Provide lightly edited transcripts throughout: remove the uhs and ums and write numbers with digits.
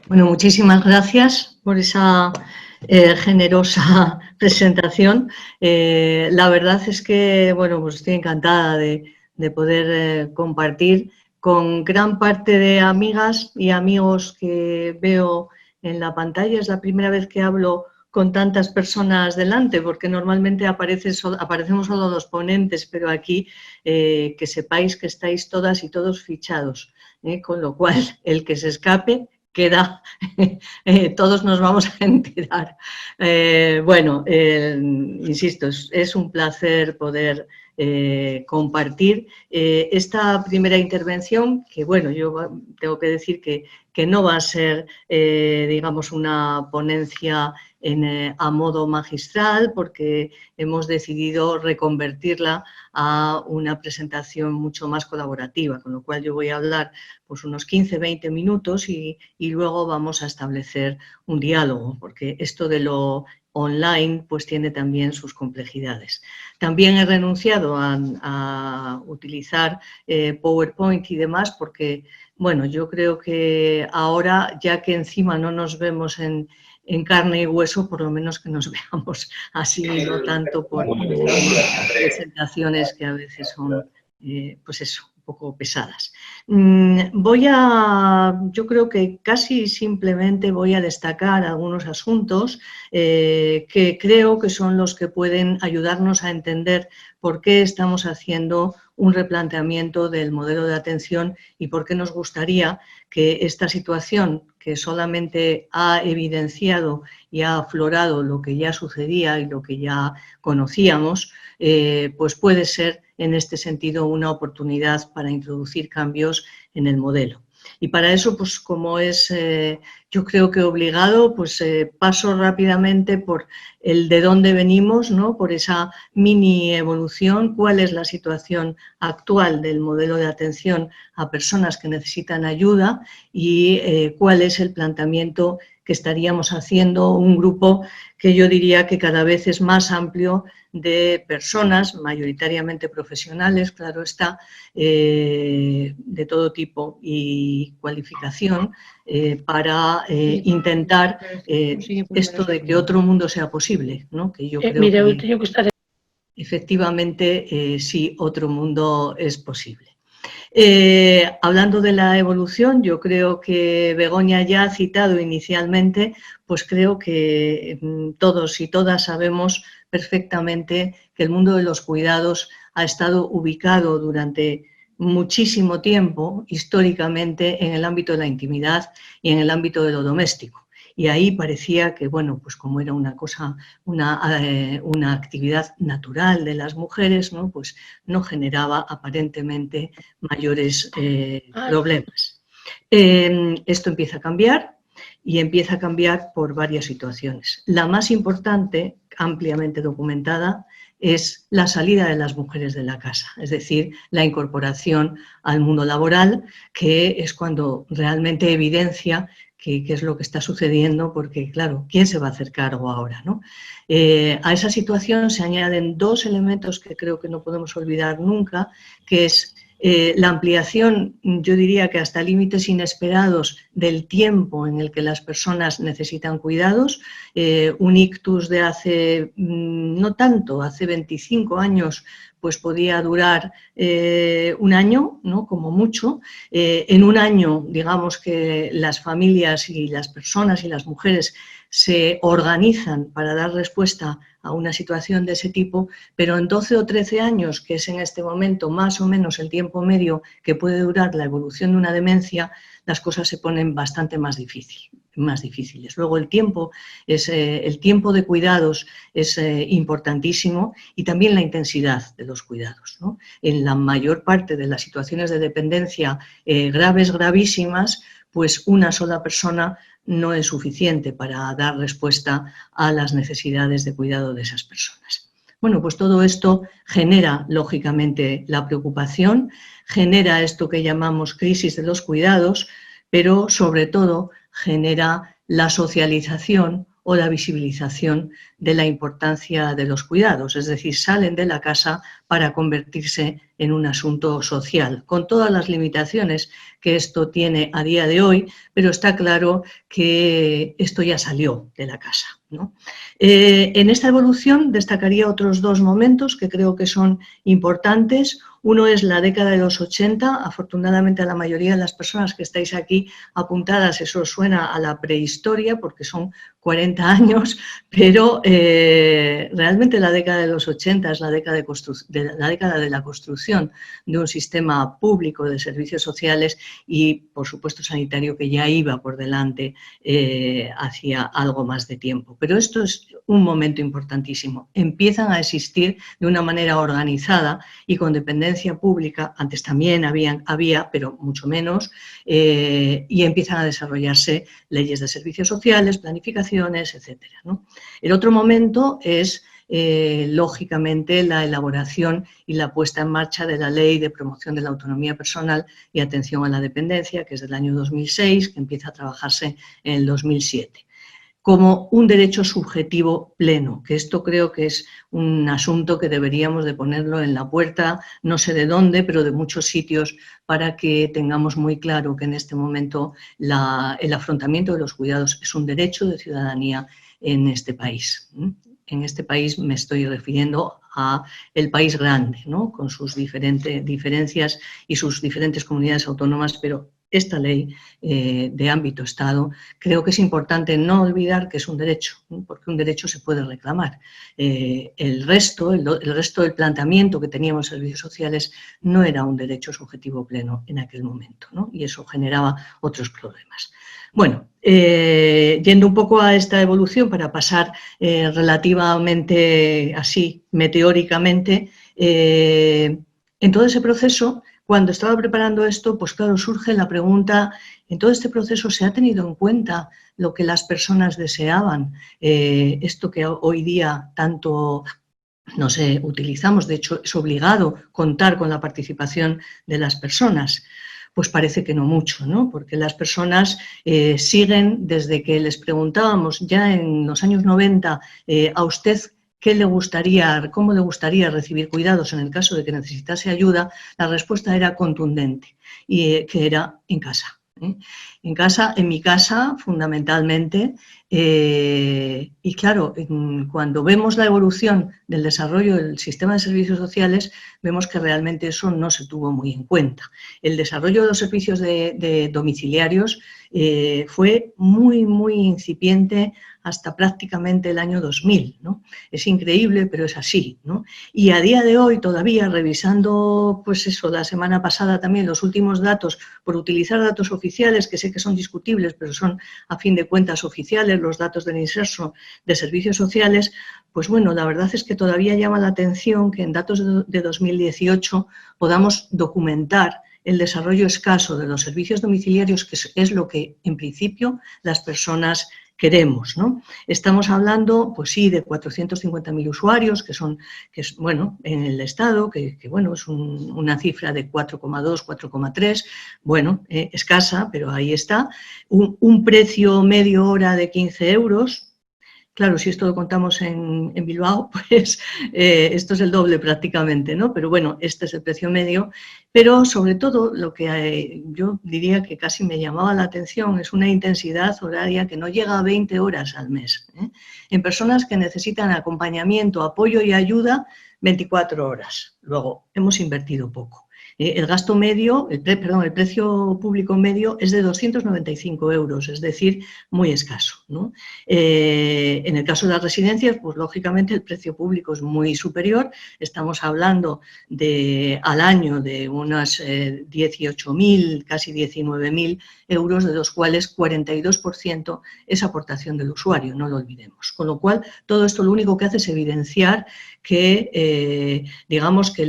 Bueno, muchísimas gracias por esa generosa presentación. La verdad es que, bueno, pues estoy encantada de poder compartir con gran parte de amigas y amigos que veo en la pantalla. Es la primera vez que hablo con tantas personas delante, porque normalmente aparecemos solo los ponentes, pero aquí que sepáis que estáis todas y todos fichados, con lo cual el que se escape queda, todos nos vamos a enterar. Bueno, insisto, es un placer poder compartir esta primera intervención, que bueno, yo tengo que decir que no va a ser, digamos, una ponencia a modo magistral, porque hemos decidido reconvertirla a una presentación mucho más colaborativa, con lo cual yo voy a hablar pues unos 15-20 minutos y luego vamos a establecer un diálogo, porque esto de lo online pues tiene también sus complejidades. También he renunciado a utilizar PowerPoint y demás porque, bueno, yo creo que ahora, ya que encima no nos vemos en carne y hueso, por lo menos que nos veamos así, no tanto por presentaciones que a veces son, pues eso, un poco pesadas. Yo creo que casi simplemente voy a destacar algunos asuntos que creo que son los que pueden ayudarnos a entender por qué estamos haciendo un replanteamiento del modelo de atención y por qué nos gustaría que esta situación, que solamente ha evidenciado y ha aflorado lo que ya sucedía y lo que ya conocíamos, pues puede ser en este sentido una oportunidad para introducir cambios en el modelo. Y para eso, pues como es, yo creo que obligado, pues paso rápidamente por el de dónde venimos, ¿no? Por esa mini evolución, cuál es la situación actual del modelo de atención a personas que necesitan ayuda y cuál es el planteamiento que estaríamos haciendo un grupo que yo diría que cada vez es más amplio de personas, mayoritariamente profesionales, claro está, de todo tipo y cualificación, para intentar esto de que otro mundo sea posible, ¿no? Que yo creo que efectivamente sí, otro mundo es posible. Hablando de la evolución, yo creo que Begoña ya ha citado inicialmente, pues creo que todos y todas sabemos perfectamente que el mundo de los cuidados ha estado ubicado durante muchísimo tiempo, históricamente, en el ámbito de la intimidad y en el ámbito de lo doméstico. Y ahí parecía que, bueno, pues como era una cosa, una actividad natural de las mujeres, ¿no? Pues no generaba aparentemente mayores problemas. Esto empieza a cambiar y empieza a cambiar por varias situaciones. La más importante, ampliamente documentada, es la salida de las mujeres de la casa, es decir, la incorporación al mundo laboral, que es cuando realmente evidencia qué es lo que está sucediendo, porque, claro, ¿quién se va a hacer cargo ahora, ¿no? A esa situación se añaden dos elementos que creo que no podemos olvidar nunca, que es la ampliación, yo diría que hasta límites inesperados, del tiempo en el que las personas necesitan cuidados. Un ictus de hace, no tanto, hace 25 años, pues podía durar un año, ¿no? Como mucho. En un año, digamos que las familias y las personas y las mujeres se organizan para dar respuesta a una situación de ese tipo, pero en 12 o 13 años, que es en este momento más o menos el tiempo medio que puede durar la evolución de una demencia, las cosas se ponen bastante más difíciles. Luego el tiempo de cuidados es importantísimo y también la intensidad de los cuidados, ¿no? En la mayor parte de las situaciones de dependencia gravísimas, pues una sola persona no es suficiente para dar respuesta a las necesidades de cuidado de esas personas. Bueno, pues todo esto genera, lógicamente, la preocupación, genera esto que llamamos crisis de los cuidados, pero sobre todo genera la socialización o la visibilización de la importancia de los cuidados, es decir, salen de la casa para convertirse en un asunto social, con todas las limitaciones que esto tiene a día de hoy, pero está claro que esto ya salió de la casa, ¿no? En esta evolución destacaría otros dos momentos que creo que son importantes. Uno es la década de los 80, afortunadamente a la mayoría de las personas que estáis aquí apuntadas eso os suena a la prehistoria porque son 40 años, pero realmente la década de los 80 es la década de la construcción de un sistema público de servicios sociales y, por supuesto, sanitario que ya iba por delante hacia algo más de tiempo. Pero esto es un momento importantísimo. Empiezan a existir de una manera organizada y con dependencia pública, antes también había, pero mucho menos, y empiezan a desarrollarse leyes de servicios sociales, planificaciones, etcétera, ¿no? El otro momento es, lógicamente, la elaboración y la puesta en marcha de la Ley de Promoción de la Autonomía Personal y Atención a la Dependencia, que es del año 2006, que empieza a trabajarse en el 2007. Como un derecho subjetivo pleno, que esto creo que es un asunto que deberíamos de ponerlo en la puerta, no sé de dónde, pero de muchos sitios, para que tengamos muy claro que en este momento el afrontamiento de los cuidados es un derecho de ciudadanía en este país. En este país me estoy refiriendo a el país grande, ¿no? Con sus diferentes diferencias y sus diferentes comunidades autónomas, pero esta ley de ámbito Estado, creo que es importante no olvidar que es un derecho, ¿no? Porque un derecho se puede reclamar. El resto del planteamiento que teníamos en servicios sociales no era un derecho subjetivo pleno en aquel momento, ¿no? Y eso generaba otros problemas. Bueno, yendo un poco a esta evolución para pasar relativamente así, meteóricamente, en todo ese proceso, cuando estaba preparando esto, pues claro, surge la pregunta, ¿en todo este proceso se ha tenido en cuenta lo que las personas deseaban? Esto que hoy día tanto, no sé, utilizamos, de hecho es obligado contar con la participación de las personas. Pues parece que no mucho, ¿no? Porque las personas siguen, desde que les preguntábamos ya en los años 90, a usted cómo le gustaría recibir cuidados en el caso de que necesitase ayuda, la respuesta era contundente, y que era en casa. En casa, en mi casa, fundamentalmente, y claro, cuando vemos la evolución del desarrollo del sistema de servicios sociales, vemos que realmente eso no se tuvo muy en cuenta. El desarrollo de los servicios de domiciliarios fue muy, muy incipiente hasta prácticamente el año 2000, ¿no? Es increíble, pero es así, ¿no? Y a día de hoy, todavía revisando, pues eso, la semana pasada también los últimos datos, por utilizar datos oficiales, que sé que son discutibles, pero son a fin de cuentas oficiales, los datos del INSERSO de servicios sociales, pues bueno, la verdad es que todavía llama la atención que en datos de 2018 podamos documentar el desarrollo escaso de los servicios domiciliarios, que es lo que en principio las personas queremos, ¿no? Estamos hablando, pues sí, de 450.000 usuarios, que es, bueno, en el Estado, que bueno, es una cifra de 4,2, 4,3, bueno, escasa, pero ahí está. Un precio medio hora de 15 euros. Claro, si esto lo contamos en Bilbao, pues esto es el doble prácticamente, ¿no? Pero bueno, este es el precio medio. Pero sobre todo lo que yo diría que casi me llamaba la atención es una intensidad horaria que no llega a 20 horas al mes, ¿eh? En personas que necesitan acompañamiento, apoyo y ayuda 24 horas. Luego, hemos invertido poco. El gasto medio, el precio público medio es de 295 euros, es decir, muy escaso, ¿no? En el caso de las residencias, pues lógicamente el precio público es muy superior, estamos hablando al año de unas 18.000, casi 19.000 euros, de los cuales 42% es aportación del usuario, no lo olvidemos. Con lo cual, todo esto lo único que hace es evidenciar que, digamos que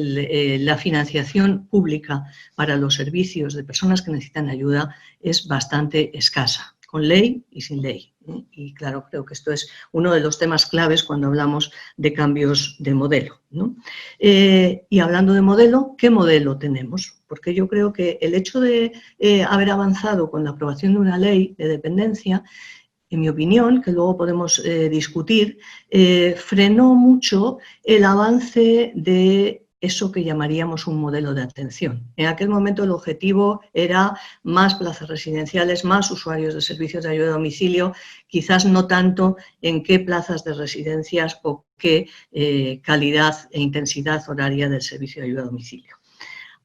la financiación pública para los servicios de personas que necesitan ayuda es bastante escasa, con ley y sin ley. Y claro, creo que esto es uno de los temas claves cuando hablamos de cambios de modelo, ¿no? Y hablando de modelo, ¿qué modelo tenemos? Porque yo creo que el hecho de haber avanzado con la aprobación de una ley de dependencia en mi opinión, que luego podemos discutir, frenó mucho el avance de eso que llamaríamos un modelo de atención. En aquel momento el objetivo era más plazas residenciales, más usuarios de servicios de ayuda a domicilio, quizás no tanto en qué plazas de residencias o qué calidad e intensidad horaria del servicio de ayuda a domicilio.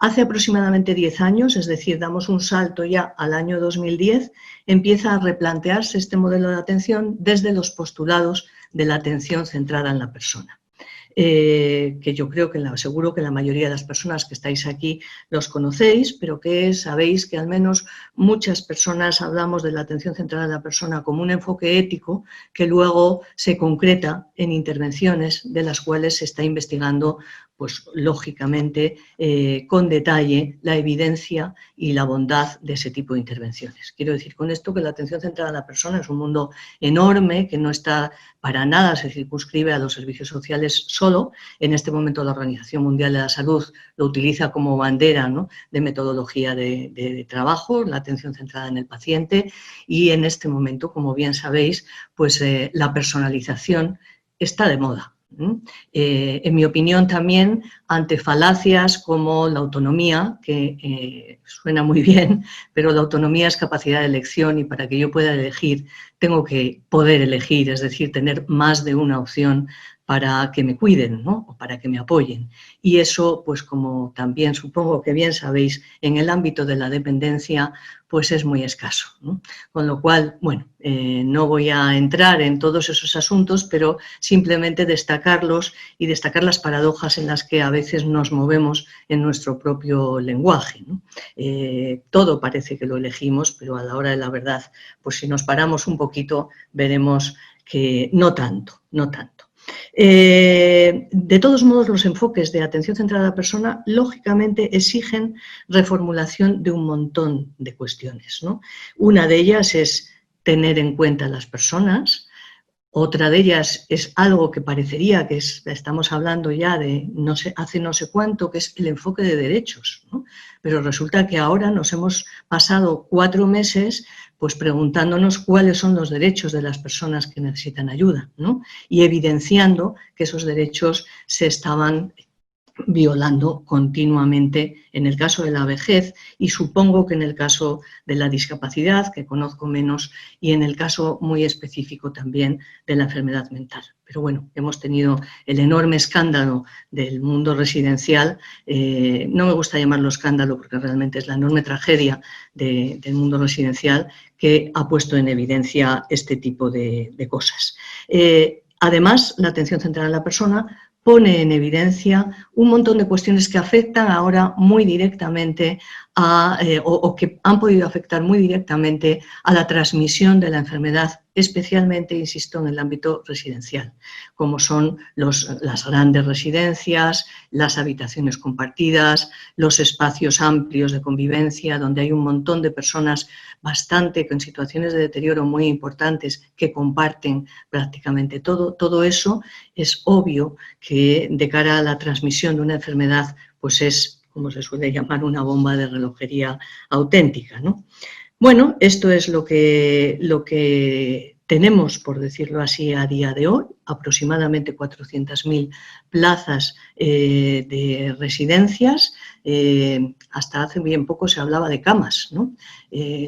Hace aproximadamente 10 años, es decir, damos un salto ya al año 2010, empieza a replantearse este modelo de atención desde los postulados de la atención centrada en la persona. Que yo creo que seguro que la mayoría de las personas que estáis aquí los conocéis, pero que sabéis que al menos muchas personas hablamos de la atención centrada en la persona como un enfoque ético que luego se concreta en intervenciones de las cuales se está investigando, pues lógicamente, con detalle la evidencia y la bondad de ese tipo de intervenciones. Quiero decir con esto que la atención centrada en la persona es un mundo enorme que no está para nada, se circunscribe a los servicios sociales solo. En este momento la Organización Mundial de la Salud lo utiliza como bandera, ¿no?, de metodología de trabajo, la atención centrada en el paciente, y en este momento, como bien sabéis, pues la personalización está de moda. En mi opinión también, ante falacias como la autonomía, que suena muy bien, pero la autonomía es capacidad de elección y para que yo pueda elegir tengo que poder elegir, es decir, tener más de una opción para que me cuiden, ¿no?, o para que me apoyen. Y eso, pues como también supongo que bien sabéis, en el ámbito de la dependencia, pues es muy escaso, ¿no? Con lo cual, bueno, no voy a entrar en todos esos asuntos, pero simplemente destacarlos y destacar las paradojas en las que a veces nos movemos en nuestro propio lenguaje, ¿no? Todo parece que lo elegimos, pero a la hora de la verdad, pues si nos paramos un poquito, veremos que no tanto, no tanto. De todos modos, los enfoques de atención centrada a la persona, lógicamente, exigen reformulación de un montón de cuestiones, ¿no? Una de ellas es tener en cuenta a las personas. Otra de ellas es algo que parecería que estamos hablando ya de hace no sé cuánto, que es el enfoque de derechos, ¿no? Pero resulta que ahora nos hemos pasado 4 meses pues preguntándonos cuáles son los derechos de las personas que necesitan ayuda, ¿no? Y evidenciando que esos derechos se estaban violando continuamente en el caso de la vejez y supongo que en el caso de la discapacidad, que conozco menos, y en el caso muy específico también de la enfermedad mental. Pero bueno, hemos tenido el enorme escándalo del mundo residencial, no me gusta llamarlo escándalo porque realmente es la enorme tragedia del mundo residencial que ha puesto en evidencia este tipo de cosas. Además, la atención centrada en la persona pone en evidencia un montón de cuestiones que afectan ahora muy directamente o que han podido afectar muy directamente a la transmisión de la enfermedad, especialmente, insisto, en el ámbito residencial, como son las grandes residencias, las habitaciones compartidas, los espacios amplios de convivencia, donde hay un montón de personas con situaciones de deterioro muy importantes que comparten prácticamente todo. Todo eso es obvio que de cara a la transmisión de una enfermedad, pues es, como se suele llamar, una bomba de relojería auténtica, ¿no? Bueno, esto es lo que tenemos, por decirlo así, a día de hoy, aproximadamente 400.000 plazas de residencias. Hasta hace bien poco se hablaba de camas, ¿no?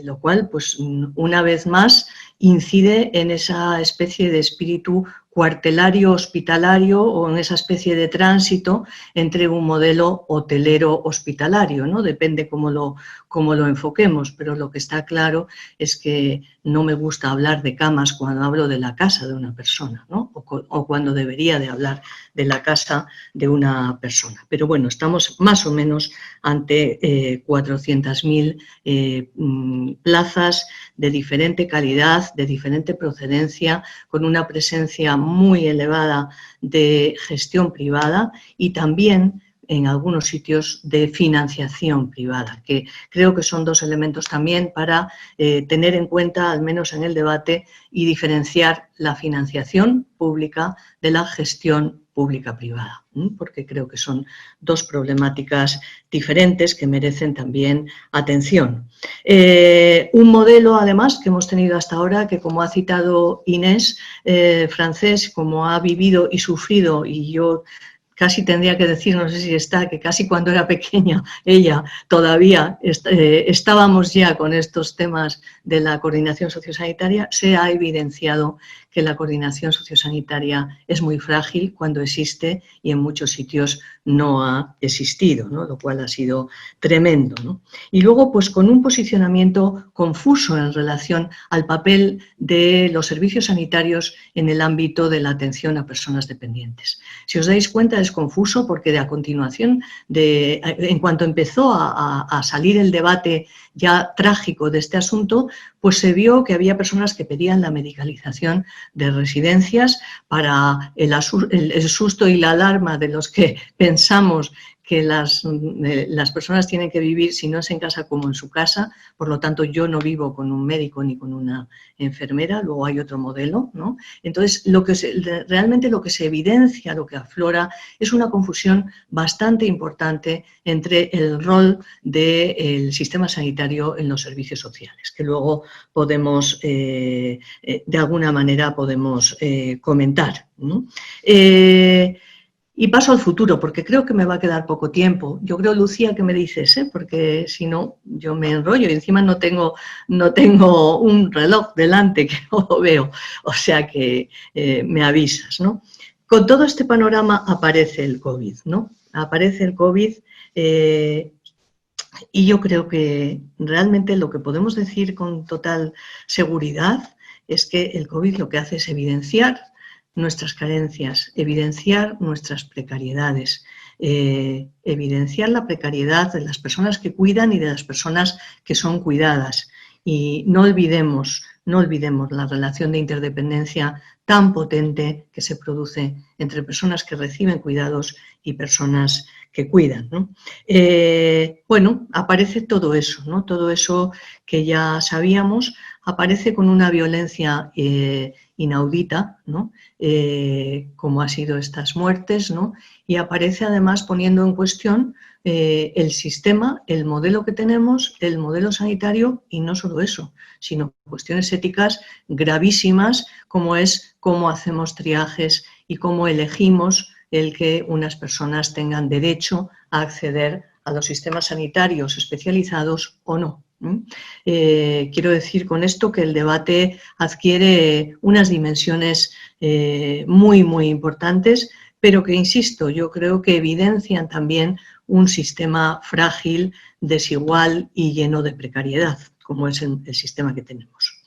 Lo cual, pues, una vez más, incide en esa especie de espíritu cuartelario hospitalario o en esa especie de tránsito entre un modelo hotelero hospitalario, ¿no? Depende cómo lo enfoquemos, pero lo que está claro es que no me gusta hablar de camas cuando hablo de la casa de una persona, ¿no? O cuando debería de hablar de la casa de una persona. Pero bueno, estamos más o menos ante 400.000 plazas de diferente calidad, de diferente procedencia, con una presencia muy elevada de gestión privada y también en algunos sitios de financiación privada, que creo que son dos elementos también para tener en cuenta, al menos en el debate, y diferenciar la financiación pública de la gestión pública-privada, porque creo que son dos problemáticas diferentes que merecen también atención. Un modelo, además, que hemos tenido hasta ahora, que como ha citado Inés, francés, como ha vivido y sufrido, y yo casi tendría que decir, no sé si está, que casi cuando era pequeña ella todavía estábamos ya con estos temas de la coordinación sociosanitaria, se ha evidenciado que la coordinación sociosanitaria es muy frágil cuando existe y en muchos sitios no ha existido, ¿no? Lo cual ha sido tremendo, ¿no? Y luego, pues con un posicionamiento confuso en relación al papel de los servicios sanitarios en el ámbito de la atención a personas dependientes. Si os dais cuenta, es confuso porque a continuación, en cuanto empezó a salir el debate ya trágico de este asunto, pues se vio que había personas que pedían la medicalización de residencias para el susto y la alarma de los que pensamos que las personas tienen que vivir, si no es en casa, como en su casa. Por lo tanto, yo no vivo con un médico ni con una enfermera, luego hay otro modelo, ¿no? Entonces, realmente lo que se evidencia, lo que aflora, es una confusión bastante importante entre el rol del sistema sanitario en los servicios sociales, que luego podemos, de alguna manera, podemos comentar, ¿no? Y paso al futuro, porque creo que me va a quedar poco tiempo. Yo creo, Lucía, que me dices, porque si no, yo me enrollo y encima no tengo un reloj delante que no lo veo, o sea que me avisas, ¿no? Con todo este panorama aparece el COVID, ¿no? Aparece el COVID y yo creo que realmente lo que podemos decir con total seguridad es que el COVID lo que hace es evidenciar nuestras carencias, evidenciar nuestras precariedades, evidenciar la precariedad de las personas que cuidan y de las personas que son cuidadas. Y no olvidemos la relación de interdependencia tan potente que se produce entre personas que reciben cuidados y personas que cuidan, ¿no? Bueno, aparece todo eso, ¿no? Todo eso que ya sabíamos, aparece con una violencia inaudita, ¿no? Como ha sido estas muertes, ¿no? Y aparece además poniendo en cuestión el sistema, el modelo que tenemos, el modelo sanitario, y no solo eso, sino cuestiones éticas gravísimas, como es cómo hacemos triajes y cómo elegimos el que unas personas tengan derecho a acceder a los sistemas sanitarios especializados o no. Quiero decir con esto que el debate adquiere unas dimensiones muy, muy importantes, pero que, insisto, yo creo que evidencian también un sistema frágil, desigual y lleno de precariedad, como es el sistema que tenemos.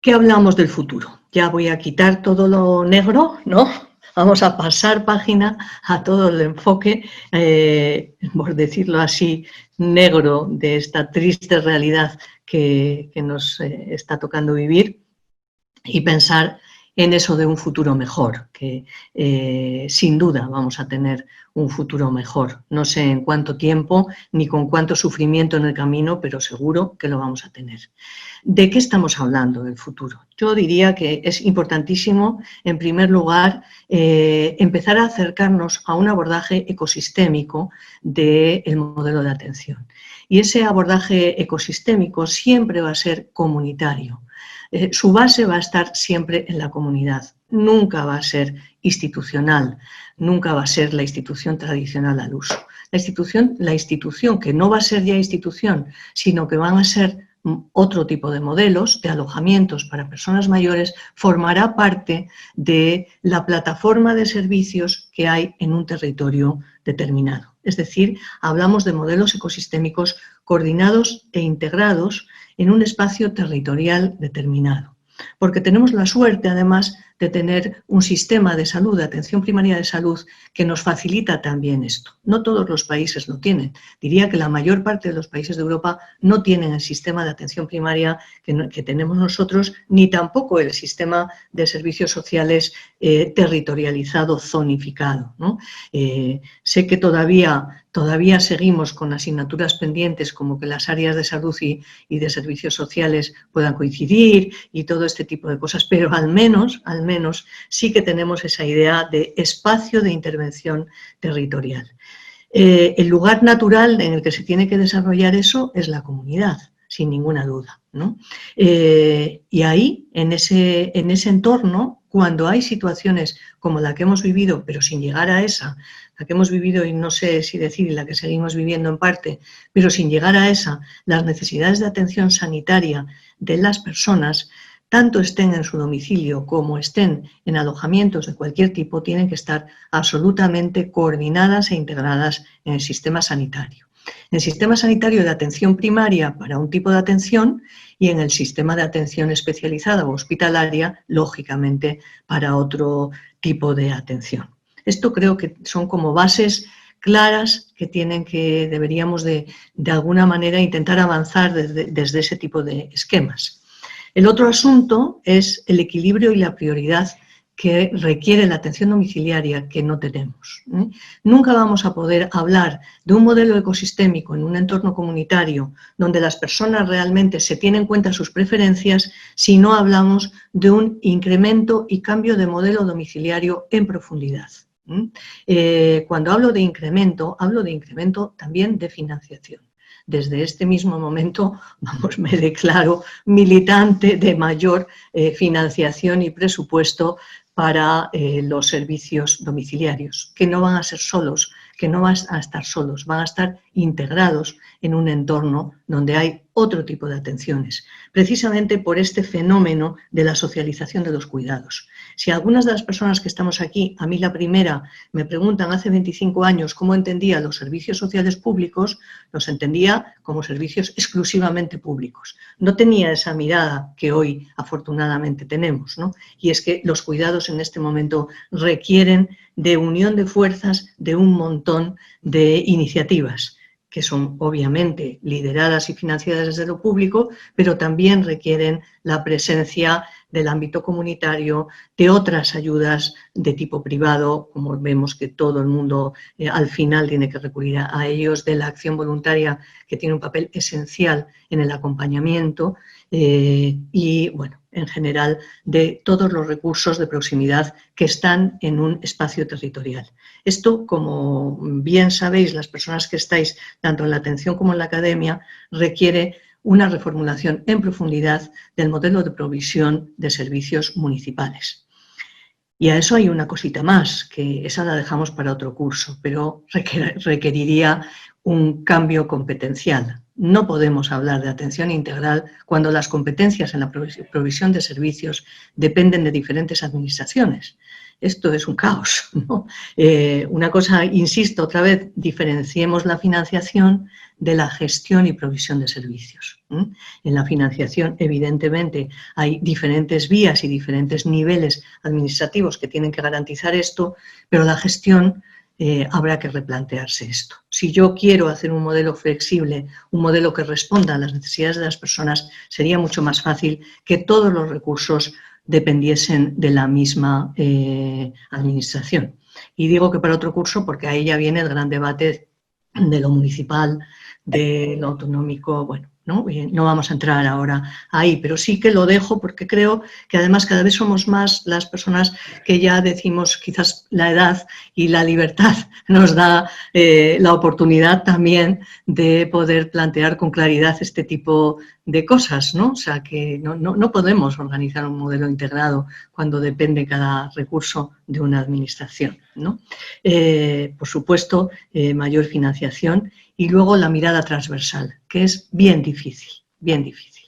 ¿Qué hablamos del futuro? Ya voy a quitar todo lo negro, ¿no? Vamos a pasar página a todo el enfoque, por decirlo así, negro de esta triste realidad que nos está tocando vivir y pensar en eso de un futuro mejor, que sin duda vamos a tener un futuro mejor. No sé en cuánto tiempo ni con cuánto sufrimiento en el camino, pero seguro que lo vamos a tener. ¿De qué estamos hablando del futuro? Yo diría que es importantísimo, en primer lugar, empezar a acercarnos a un abordaje ecosistémico del modelo de atención. Y ese abordaje ecosistémico siempre va a ser comunitario. Su base va a estar siempre en la comunidad, nunca va a ser institucional, nunca va a ser la institución tradicional al uso. La institución que no va a ser ya institución, sino que van a ser otro tipo de modelos de alojamientos para personas mayores, formará parte de la plataforma de servicios que hay en un territorio determinado. Es decir, hablamos de modelos ecosistémicos coordinados e integrados en un espacio territorial determinado. Porque tenemos la suerte, además, de tener un sistema de salud, de atención primaria de salud, que nos facilita también esto. No todos los países lo tienen. Diría que la mayor parte de los países de Europa no tienen el sistema de atención primaria que tenemos nosotros, ni tampoco el sistema de servicios sociales territorializado, zonificado, ¿no? Sé que todavía seguimos con asignaturas pendientes, como que las áreas de salud y de servicios sociales puedan coincidir y todo este tipo de cosas, pero al menos sí que tenemos esa idea de espacio de intervención territorial. El lugar natural en el que se tiene que desarrollar eso es la comunidad, sin ninguna duda, ¿no? Y ahí, en ese entorno, cuando hay situaciones como la que hemos vivido, pero sin llegar a esa, la que hemos vivido y no sé si decir la que seguimos viviendo en parte, pero sin llegar a esa, las necesidades de atención sanitaria de las personas, tanto estén en su domicilio como estén en alojamientos de cualquier tipo, tienen que estar absolutamente coordinadas e integradas en el sistema sanitario. En el sistema sanitario de atención primaria para un tipo de atención y en el sistema de atención especializada o hospitalaria, lógicamente, para otro tipo de atención. Esto creo que son como bases claras que deberíamos de alguna manera intentar avanzar desde ese tipo de esquemas. El otro asunto es el equilibrio y la prioridad que requiere la atención domiciliaria que no tenemos. Nunca vamos a poder hablar de un modelo ecosistémico en un entorno comunitario donde las personas realmente se tienen en cuenta sus preferencias si no hablamos de un incremento y cambio de modelo domiciliario en profundidad. Cuando hablo de incremento también de financiación. Desde este mismo momento, me declaro militante de mayor financiación y presupuesto para los servicios domiciliarios, que no van a ser solos, que no van a estar solos, van a estar integrados en un entorno donde hay otro tipo de atenciones, precisamente por este fenómeno de la socialización de los cuidados. Si algunas de las personas que estamos aquí, a mí la primera, me preguntan hace 25 años cómo entendía los servicios sociales públicos, los entendía como servicios exclusivamente públicos. No tenía esa mirada que hoy afortunadamente tenemos, ¿no? Y es que los cuidados en este momento requieren de unión de fuerzas de un montón de iniciativas que son obviamente lideradas y financiadas desde lo público, pero también requieren la presencia del ámbito comunitario, de otras ayudas de tipo privado, como vemos que todo el mundo al final tiene que recurrir a ellos, de la acción voluntaria, que tiene un papel esencial en el acompañamiento, y, bueno, en general, de todos los recursos de proximidad que están en un espacio territorial. Esto, como bien sabéis, las personas que estáis tanto en la atención como en la academia, requiere una reformulación en profundidad del modelo de provisión de servicios municipales. Y a eso hay una cosita más, que esa la dejamos para otro curso, pero requeriría un cambio competencial. No podemos hablar de atención integral cuando las competencias en la provisión de servicios dependen de diferentes administraciones. Esto es un caos, ¿no? Una cosa, insisto otra vez, diferenciemos la financiación de la gestión y provisión de servicios. En la financiación, evidentemente, hay diferentes vías y diferentes niveles administrativos que tienen que garantizar esto, pero la gestión habrá que replantearse esto. Si yo quiero hacer un modelo flexible, un modelo que responda a las necesidades de las personas, sería mucho más fácil que todos los recursos dependiesen de la misma administración. Y digo que para otro curso porque ahí ya viene el gran debate de lo municipal, de lo autonómico, bueno, no vamos a entrar ahora ahí, pero sí que lo dejo porque creo que además cada vez somos más las personas que ya decimos, quizás la edad y la libertad nos da la oportunidad también de poder plantear con claridad este tipo de cosas, ¿no? O sea, que no podemos organizar un modelo integrado cuando depende cada recurso de una administración, ¿no? Por supuesto, mayor financiación y luego la mirada transversal, que es bien difícil, bien difícil.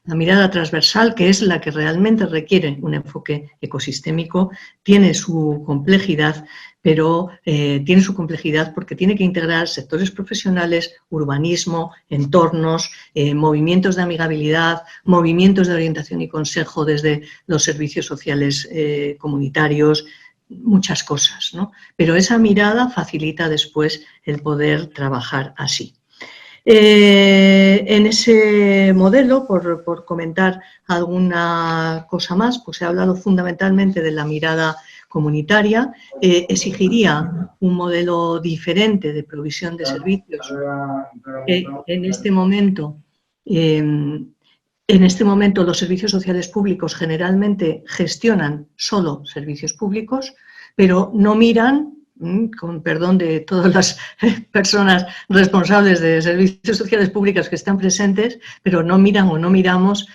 La mirada transversal, que es la que realmente requiere un enfoque ecosistémico, tiene su complejidad, pero tiene su complejidad porque tiene que integrar sectores profesionales, urbanismo, entornos, movimientos de amigabilidad, movimientos de orientación y consejo desde los servicios sociales comunitarios, muchas cosas, ¿no? Pero esa mirada facilita después el poder trabajar así. En ese modelo, por comentar alguna cosa más, pues he hablado fundamentalmente de la mirada comunitaria, exigiría un modelo diferente de provisión de servicios que en este momento los servicios sociales públicos generalmente gestionan solo servicios públicos, pero no miran, con perdón de todas las personas responsables de servicios sociales públicos que están presentes, pero no miran o no miramos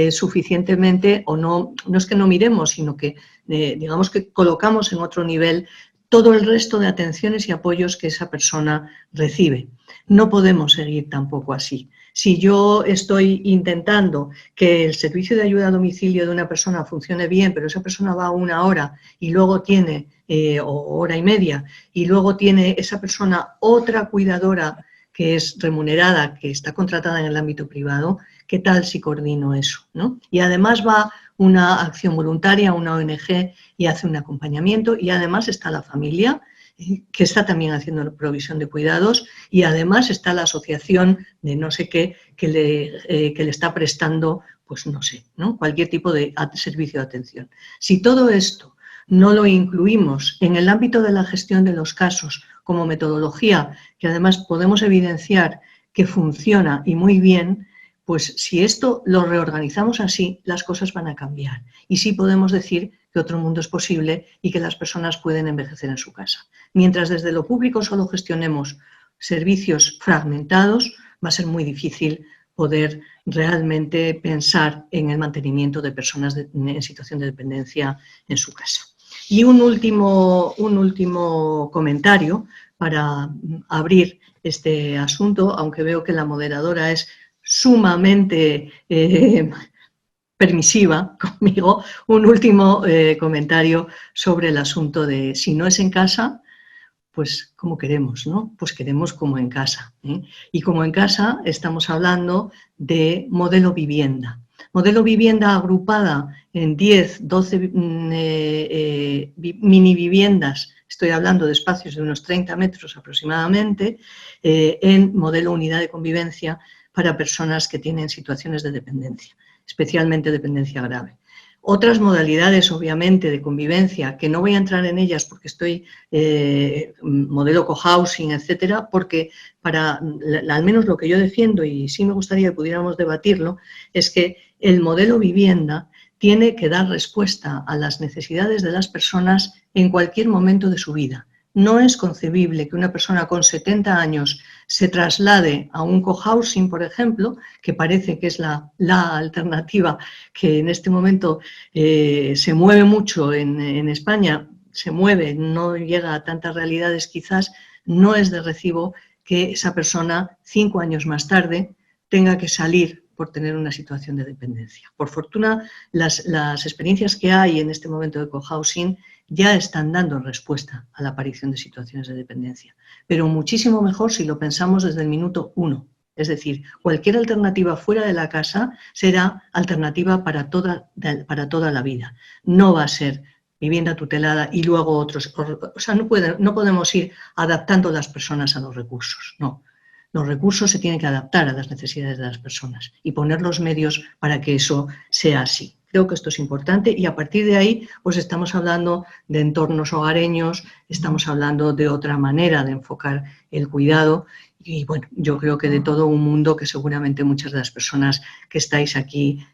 suficientemente, o no es que no miremos, sino que digamos que colocamos en otro nivel todo el resto de atenciones y apoyos que esa persona recibe. No podemos seguir tampoco así. Si yo estoy intentando que el servicio de ayuda a domicilio de una persona funcione bien, pero esa persona va 1 hora y luego tiene, o hora y media, y luego tiene esa persona otra cuidadora que es remunerada, que está contratada en el ámbito privado, ¿qué tal si coordino eso, ¿no? Y además va una acción voluntaria, una ONG, y hace un acompañamiento, y además está la familia, que está también haciendo provisión de cuidados, y además está la asociación de no sé qué que le está prestando, pues no sé, ¿no? Cualquier tipo de servicio de atención. Si todo esto no lo incluimos en el ámbito de la gestión de los casos como metodología, que además podemos evidenciar que funciona y muy bien, pues si esto lo reorganizamos así, las cosas van a cambiar. Y sí podemos decir que otro mundo es posible y que las personas pueden envejecer en su casa. Mientras desde lo público solo gestionemos servicios fragmentados, va a ser muy difícil poder realmente pensar en el mantenimiento de personas en situación de dependencia en su casa. Y un último comentario para abrir este asunto, aunque veo que la moderadora es sumamente permisiva conmigo, un último comentario sobre el asunto de si no es en casa, pues como queremos, ¿no? Pues queremos como en casa, ¿eh? Y como en casa estamos hablando de modelo vivienda. Modelo vivienda agrupada en 10, 12 mini viviendas, estoy hablando de espacios de unos 30 metros aproximadamente, en modelo unidad de convivencia para personas que tienen situaciones de dependencia, especialmente dependencia grave. Otras modalidades, obviamente, de convivencia, que no voy a entrar en ellas porque estoy modelo cohousing, etcétera, porque al menos lo que yo defiendo, y sí me gustaría que pudiéramos debatirlo, es que el modelo vivienda tiene que dar respuesta a las necesidades de las personas en cualquier momento de su vida. No es concebible que una persona con 70 años se traslade a un cohousing, por ejemplo, que parece que es la alternativa que en este momento se mueve mucho en España, se mueve, no llega a tantas realidades quizás, no es de recibo que esa persona 5 años más tarde tenga que salir por tener una situación de dependencia. Por fortuna, las experiencias que hay en este momento de cohousing ya están dando respuesta a la aparición de situaciones de dependencia, pero muchísimo mejor si lo pensamos desde el minuto 1. Es decir, cualquier alternativa fuera de la casa será alternativa para toda la vida. No va a ser vivienda tutelada y luego otros. O sea, no podemos ir adaptando a las personas a los recursos, no. Los recursos se tienen que adaptar a las necesidades de las personas y poner los medios para que eso sea así. Creo que esto es importante y a partir de ahí pues estamos hablando de entornos hogareños, estamos hablando de otra manera de enfocar el cuidado y bueno, yo creo que de todo un mundo que seguramente muchas de las personas que estáis aquí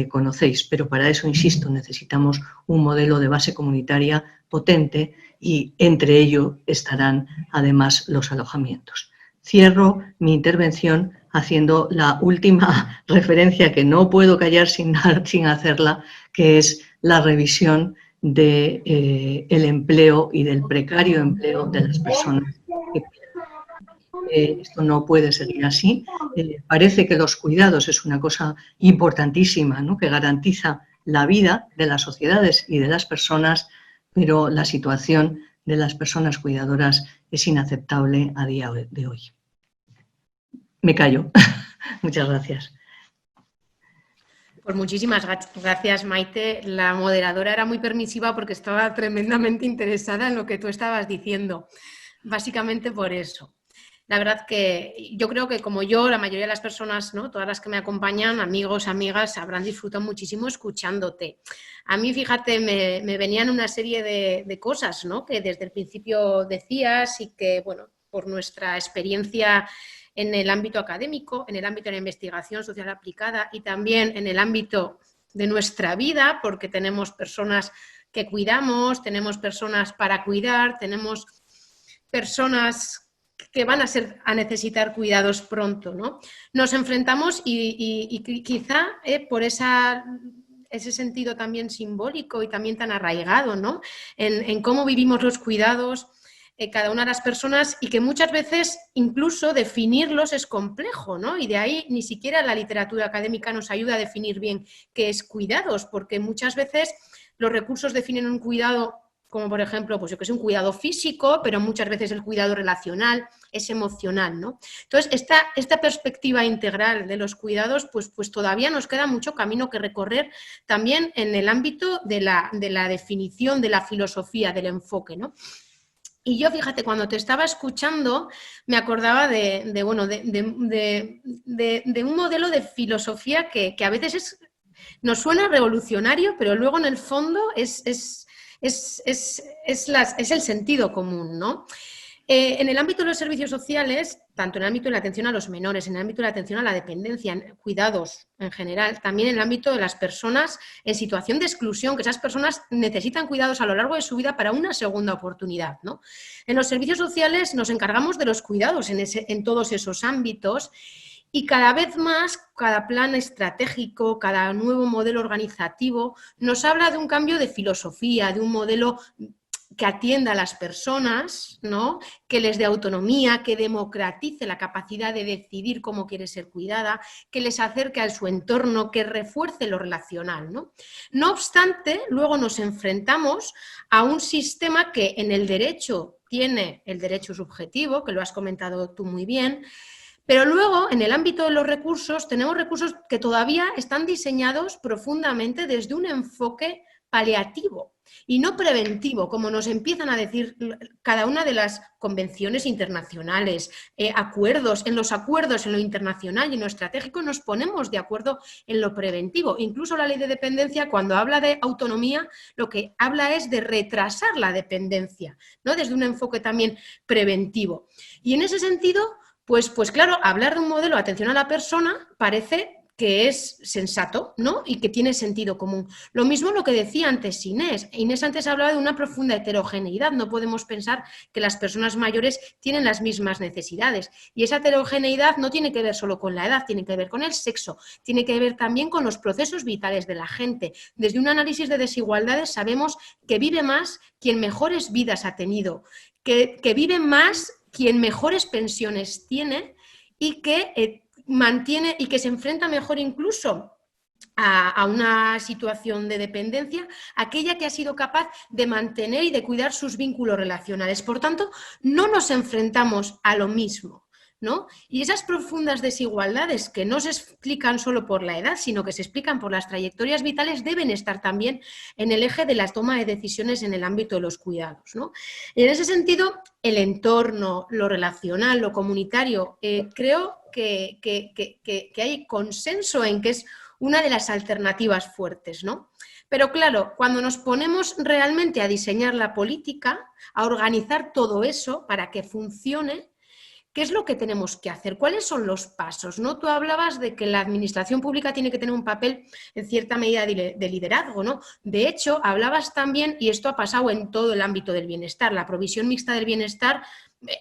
conocéis, pero para eso, insisto, necesitamos un modelo de base comunitaria potente y entre ello estarán además los alojamientos. Cierro mi intervención haciendo la última referencia que no puedo callar sin hacerla, que es la revisión del empleo y del precario empleo de las personas. Esto no puede seguir así. Parece que los cuidados es una cosa importantísima, ¿no?, que garantiza la vida de las sociedades y de las personas, pero la situación de las personas cuidadoras es inaceptable a día de hoy. Me callo. Muchas gracias. Pues muchísimas gracias, Maite. La moderadora era muy permisiva porque estaba tremendamente interesada en lo que tú estabas diciendo. Básicamente por eso. La verdad que yo creo que como yo, la mayoría de las personas, ¿no?, todas las que me acompañan, amigos, amigas, habrán disfrutado muchísimo escuchándote. A mí, fíjate, me venían una serie de cosas, ¿no?, que desde el principio decías y que, bueno, por nuestra experiencia en el ámbito académico, en el ámbito de la investigación social aplicada y también en el ámbito de nuestra vida, porque tenemos personas que cuidamos, tenemos personas para cuidar, tenemos personas que van a necesitar cuidados pronto, ¿no? Nos enfrentamos y quizá por ese sentido también simbólico y también tan arraigado, ¿no?, en cómo vivimos los cuidados cada una de las personas, y que muchas veces incluso definirlos es complejo, ¿no? Y de ahí ni siquiera la literatura académica nos ayuda a definir bien qué es cuidados, porque muchas veces los recursos definen un cuidado como, por ejemplo, pues yo que sé, un cuidado físico, pero muchas veces el cuidado relacional es emocional, ¿no? Entonces, esta perspectiva integral de los cuidados, pues todavía nos queda mucho camino que recorrer también en el ámbito de la definición, de la filosofía, del enfoque, ¿no? Y yo, fíjate, cuando te estaba escuchando, me acordaba de un modelo de filosofía que a veces nos suena revolucionario, pero luego en el fondo es el sentido común, ¿no? En el ámbito de los servicios sociales, tanto en el ámbito de la atención a los menores, en el ámbito de la atención a la dependencia, en cuidados en general, también en el ámbito de las personas en situación de exclusión, que esas personas necesitan cuidados a lo largo de su vida para una segunda oportunidad, ¿no? En los servicios sociales nos encargamos de los cuidados en todos esos ámbitos, y cada vez más, cada plan estratégico, cada nuevo modelo organizativo nos habla de un cambio de filosofía, de un modelo que atienda a las personas, ¿no?, que les dé autonomía, que democratice la capacidad de decidir cómo quiere ser cuidada, que les acerque a su entorno, que refuerce lo relacional, ¿no? No obstante, luego nos enfrentamos a un sistema que en el derecho tiene el derecho subjetivo, que lo has comentado tú muy bien, pero luego, en el ámbito de los recursos, tenemos recursos que todavía están diseñados profundamente desde un enfoque paliativo y no preventivo, como nos empiezan a decir cada una de las convenciones internacionales, acuerdos. En los acuerdos, en lo internacional y en lo estratégico, nos ponemos de acuerdo en lo preventivo. Incluso la ley de dependencia, cuando habla de autonomía, lo que habla es de retrasar la dependencia, ¿no?, desde un enfoque también preventivo. Y en ese sentido, pues claro, hablar de un modelo de atención a la persona parece que es sensato, ¿no?, y que tiene sentido común. Lo mismo lo que decía antes Inés. Inés antes hablaba de una profunda heterogeneidad. No podemos pensar que las personas mayores tienen las mismas necesidades. Y esa heterogeneidad no tiene que ver solo con la edad, tiene que ver con el sexo, tiene que ver también con los procesos vitales de la gente. Desde un análisis de desigualdades sabemos que vive más quien mejores vidas ha tenido, que vive más quien mejores pensiones tiene y que mantiene y que se enfrenta mejor incluso a una situación de dependencia, aquella que ha sido capaz de mantener y de cuidar sus vínculos relacionales. Por tanto, no nos enfrentamos a lo mismo, ¿no? Y esas profundas desigualdades que no se explican solo por la edad, sino que se explican por las trayectorias vitales, deben estar también en el eje de la toma de decisiones en el ámbito de los cuidados, ¿no? Y en ese sentido, el entorno, lo relacional, lo comunitario, creo que hay consenso en que es una de las alternativas fuertes, ¿no? Pero claro, cuando nos ponemos realmente a diseñar la política, a organizar todo eso para que funcione, ¿qué es lo que tenemos que hacer? ¿Cuáles son los pasos? ¿No? Tú hablabas de que la administración pública tiene que tener un papel en cierta medida de liderazgo, ¿no? De hecho, hablabas también, y esto ha pasado en todo el ámbito del bienestar, la provisión mixta del bienestar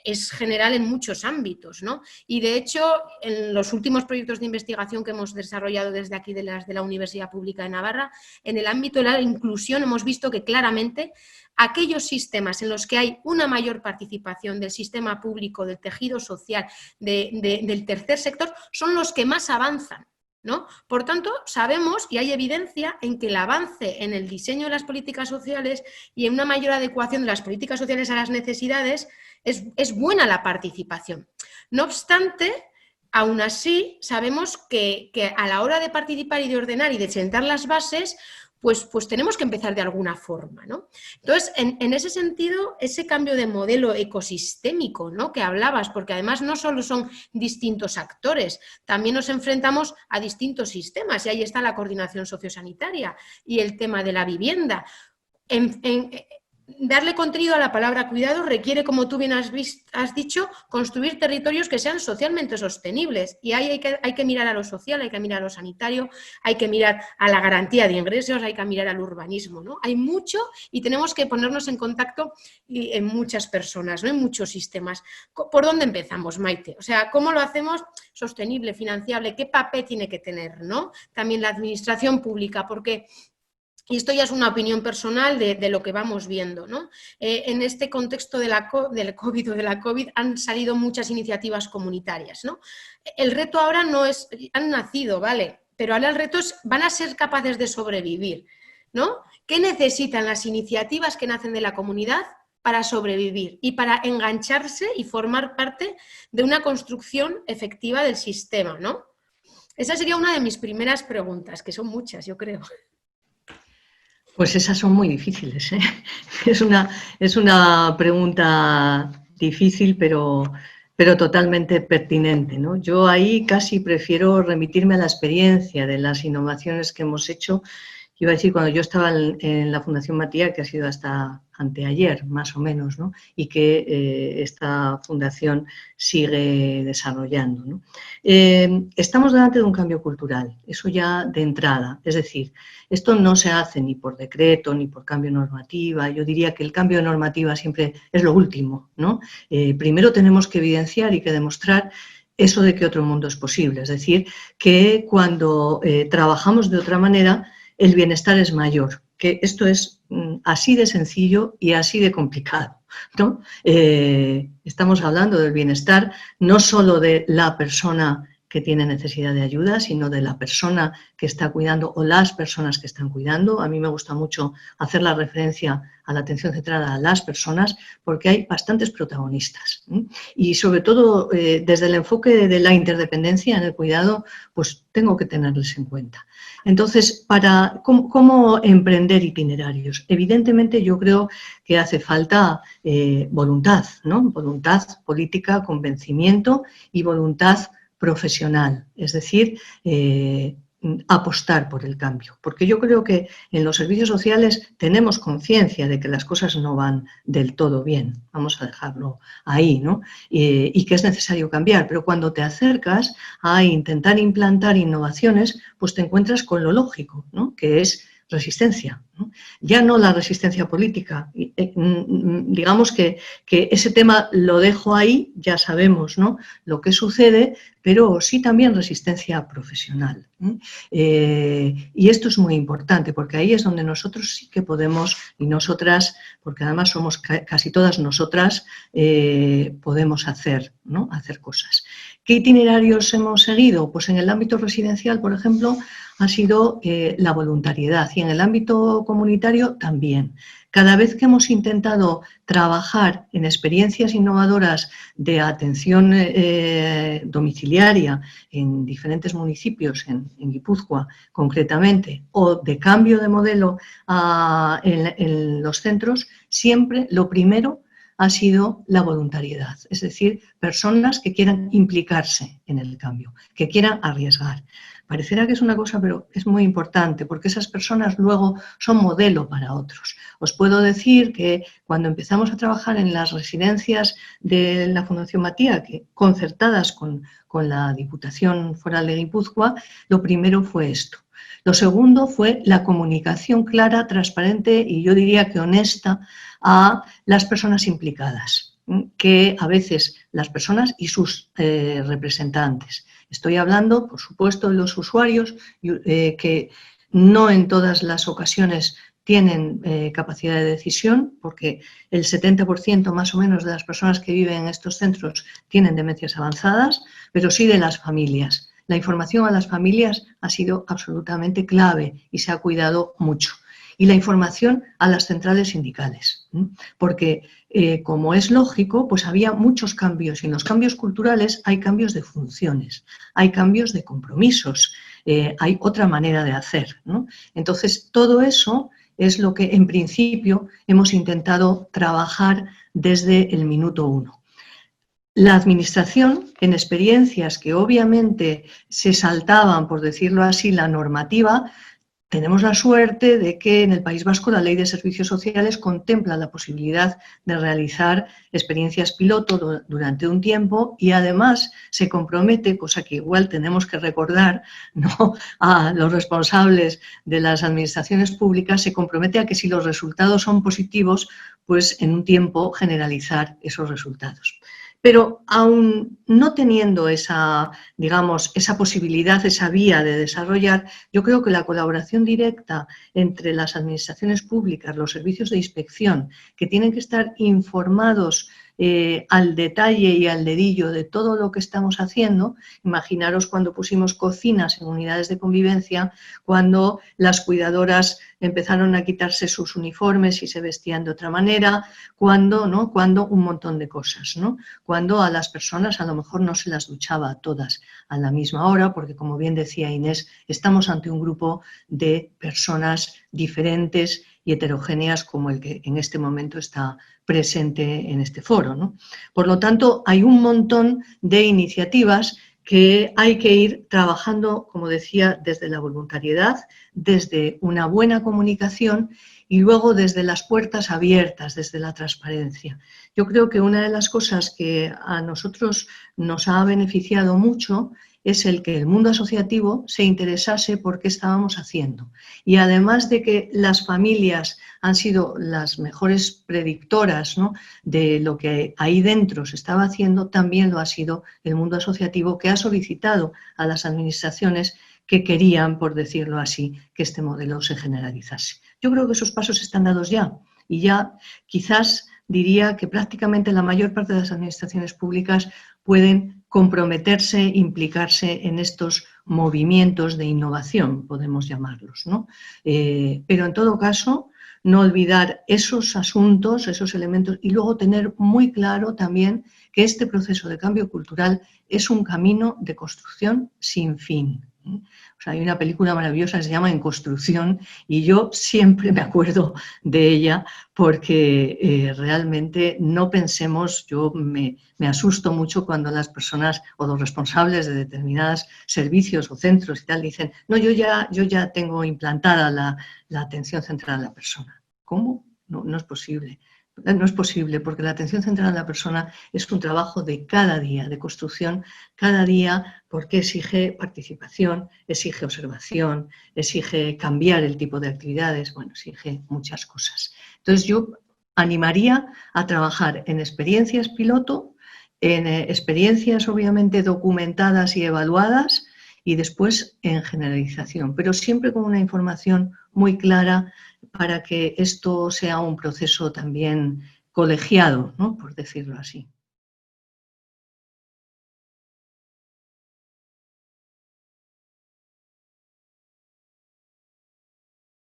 es general en muchos ámbitos, ¿no? Y de hecho, en los últimos proyectos de investigación que hemos desarrollado desde aquí de la Universidad Pública de Navarra, en el ámbito de la inclusión hemos visto que claramente aquellos sistemas en los que hay una mayor participación del sistema público, del tejido social, del tercer sector, son los que más avanzan, ¿no? Por tanto, sabemos y hay evidencia en que el avance en el diseño de las políticas sociales y en una mayor adecuación de las políticas sociales a las necesidades es buena la participación. No obstante, aún así, sabemos que a la hora de participar y de ordenar y de sentar las bases, pues tenemos que empezar de alguna forma, ¿no? Entonces, en ese sentido, ese cambio de modelo ecosistémico, ¿no?, que hablabas, porque además no solo son distintos actores, también nos enfrentamos a distintos sistemas, y ahí está la coordinación sociosanitaria y el tema de la vivienda. Darle contenido a la palabra cuidado requiere, como tú bien has dicho, construir territorios que sean socialmente sostenibles. Y ahí hay que mirar a lo social, hay que mirar a lo sanitario, hay que mirar a la garantía de ingresos, hay que mirar al urbanismo, ¿no? Hay mucho y tenemos que ponernos en contacto en muchas personas, ¿no?, en muchos sistemas. ¿Por dónde empezamos, Maite? O sea, ¿cómo lo hacemos sostenible, financiable? ¿Qué papel tiene que tener, ¿no?, también la administración pública? Porque... y esto ya es una opinión personal de lo que vamos viendo, ¿no? En este contexto del COVID o de la COVID han salido muchas iniciativas comunitarias, ¿no? El reto ahora no es, han nacido, ¿vale? Pero ahora el reto es, van a ser capaces de sobrevivir, ¿no? ¿Qué necesitan las iniciativas que nacen de la comunidad para sobrevivir y para engancharse y formar parte de una construcción efectiva del sistema, ¿no? Esa sería una de mis primeras preguntas, que son muchas, yo creo. Pues esas son muy difíciles, ¿eh? Es una pregunta difícil, pero totalmente pertinente, ¿no? Yo ahí casi prefiero remitirme a la experiencia de las innovaciones que hemos hecho. Iba a decir, cuando yo estaba en la Fundación Matías, que ha sido hasta anteayer, más o menos, ¿no?, y que esta fundación sigue desarrollando, ¿no? Estamos delante de un cambio cultural, eso ya de entrada. Es decir, esto no se hace ni por decreto ni por cambio de normativa. Yo diría que el cambio de normativa siempre es lo último, ¿no? Primero tenemos que evidenciar y que demostrar eso de que otro mundo es posible. Es decir, que cuando trabajamos de otra manera, el bienestar es mayor, que esto es así de sencillo y así de complicado, ¿no? Estamos hablando del bienestar no solo de la persona que tiene necesidad de ayuda, sino de la persona que está cuidando o las personas que están cuidando. A mí me gusta mucho hacer la referencia a la atención centrada a las personas, porque hay bastantes protagonistas. Y sobre todo, desde el enfoque de la interdependencia en el cuidado, pues tengo que tenerles en cuenta. Entonces, ¿cómo emprender itinerarios? Evidentemente, yo creo que hace falta voluntad, ¿no? Voluntad política, convencimiento y voluntad profesional, es decir, apostar por el cambio. Porque yo creo que en los servicios sociales tenemos conciencia de que las cosas no van del todo bien, vamos a dejarlo ahí, ¿no? Y que es necesario cambiar, pero cuando te acercas a intentar implantar innovaciones, pues te encuentras con lo lógico, ¿no?, que es resistencia, ¿no? Ya no la resistencia política, digamos que ese tema lo dejo ahí, ya sabemos, ¿no?, lo que sucede, pero sí también resistencia profesional. Y esto es muy importante, porque ahí es donde nosotros sí que podemos, y nosotras, porque además somos casi todas nosotras, podemos hacer, ¿no?, hacer cosas. ¿Qué itinerarios hemos seguido? Pues en el ámbito residencial, por ejemplo, ha sido la voluntariedad, y en el ámbito comunitario también. Cada vez que hemos intentado trabajar en experiencias innovadoras de atención domiciliaria en diferentes municipios, en Guipúzcoa concretamente, o de cambio de modelo en los centros, siempre lo primero ha sido la voluntariedad, es decir, personas que quieran implicarse en el cambio, que quieran arriesgar. Parecerá que es una cosa, pero es muy importante, porque esas personas luego son modelo para otros. Os puedo decir que cuando empezamos a trabajar en las residencias de la Fundación Matías, concertadas con la Diputación Foral de Guipúzcoa, lo primero fue esto. Lo segundo fue la comunicación clara, transparente y yo diría que honesta a las personas implicadas. que a veces las personas y sus representantes. Estoy hablando, por supuesto, de los usuarios que no en todas las ocasiones tienen capacidad de decisión, porque el 70% más o menos de las personas que viven en estos centros tienen demencias avanzadas, pero sí de las familias. La información a las familias ha sido absolutamente clave y se ha cuidado mucho. Y la información a las centrales sindicales, porque como es lógico, pues había muchos cambios y en los cambios culturales hay cambios de funciones, hay cambios de compromisos, hay otra manera de hacer, ¿no? Entonces, todo eso es lo que en principio hemos intentado trabajar desde el minuto uno. La administración, en experiencias que obviamente se saltaban, por decirlo así, la normativa, tenemos la suerte de que en el País Vasco la Ley de Servicios Sociales contempla la posibilidad de realizar experiencias piloto durante un tiempo y además se compromete, cosa que igual tenemos que recordar, ¿no?, a los responsables de las administraciones públicas, se compromete a que si los resultados son positivos, pues en un tiempo generalizar esos resultados. Pero aún no teniendo esa, digamos, esa posibilidad, esa vía de desarrollar, yo creo que la colaboración directa entre las administraciones públicas, los servicios de inspección, que tienen que estar informados al detalle y al dedillo de todo lo que estamos haciendo. Imaginaros cuando pusimos cocinas en unidades de convivencia, cuando las cuidadoras empezaron a quitarse sus uniformes y se vestían de otra manera, cuando un montón de cosas, ¿no? Cuando a las personas a lo mejor no se las duchaba todas a la misma hora, porque como bien decía Inés, estamos ante un grupo de personas diferentes y heterogéneas como el que en este momento está presente en este foro, ¿no? Por lo tanto, hay un montón de iniciativas que hay que ir trabajando, como decía, desde la voluntariedad, desde una buena comunicación y luego desde las puertas abiertas, desde la transparencia. Yo creo que una de las cosas que a nosotros nos ha beneficiado mucho es el que el mundo asociativo se interesase por qué estábamos haciendo. Y además de que las familias han sido las mejores predictoras, ¿no?, de lo que ahí dentro se estaba haciendo, también lo ha sido el mundo asociativo, que ha solicitado a las administraciones que querían, por decirlo así, que este modelo se generalizase. Yo creo que esos pasos están dados ya y ya quizás diría que prácticamente la mayor parte de las administraciones públicas pueden comprometerse, implicarse en estos movimientos de innovación, podemos llamarlos, ¿no? Pero en todo caso, no olvidar esos asuntos, esos elementos y luego tener muy claro también que este proceso de cambio cultural es un camino de construcción sin fin. O sea, hay una película maravillosa que se llama En Construcción y yo siempre me acuerdo de ella porque realmente no pensemos, yo me asusto mucho cuando las personas o los responsables de determinados servicios o centros y tal dicen, no, yo ya tengo implantada la atención centrada en la persona. ¿Cómo? No es posible. No es posible porque la atención centrada en la persona es un trabajo de cada día, de construcción cada día, porque exige participación, exige observación, exige cambiar el tipo de actividades, bueno, exige muchas cosas. Entonces yo animaría a trabajar en experiencias piloto, en experiencias obviamente documentadas y evaluadas y después en generalización, pero siempre con una información muy clara para que esto sea un proceso también colegiado, ¿no?, por decirlo así.